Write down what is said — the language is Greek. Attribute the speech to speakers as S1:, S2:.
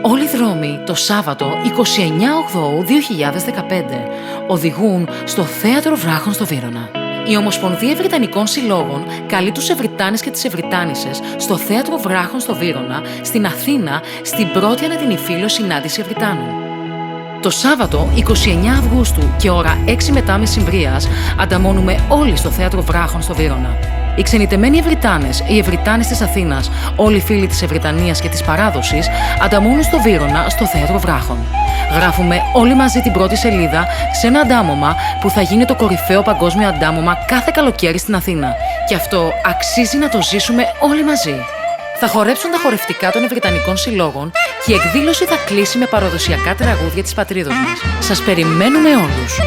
S1: Όλοι οι δρόμοι το Σάββατο 29 Οκτωβρίου 2015 οδηγούν στο Θέατρο Βράχων στο Βύρωνα. Η Ομοσπονδία Ευρυτανικών Συλλόγων καλεί τους Ευρυτάνες και τις Ευρυτάνισσες στο Θέατρο Βράχων στο Βύρωνα, στην Αθήνα, στην πρώτη ανετινηφίλιο συνάντηση Ευρυτάνων. Το Σάββατο 29 Αυγούστου και ώρα 6 μετά μεσημβρίας ανταμώνουμε όλοι στο Θέατρο Βράχων στο Βύρωνα. Οι ξενιτεμένοι Ευρυτάνες, οι Ευρυτάνες της Αθήνας, όλοι οι φίλοι της Ευρυτανίας και της παράδοσης ανταμώνουν στο Βύρωνα στο Θέατρο Βράχων. Γράφουμε όλοι μαζί την πρώτη σελίδα σε ένα αντάμωμα που θα γίνει το κορυφαίο παγκόσμιο αντάμωμα κάθε καλοκαίρι στην Αθήνα. Και αυτό αξίζει να το ζήσουμε όλοι μαζί. Θα χορέψουν τα χορευτικά των Ευρυτανικών Συλλόγων και η εκδήλωση θα κλείσει με παραδοσιακά τραγούδια της πατρίδος μας. Σας περιμένουμε όλους!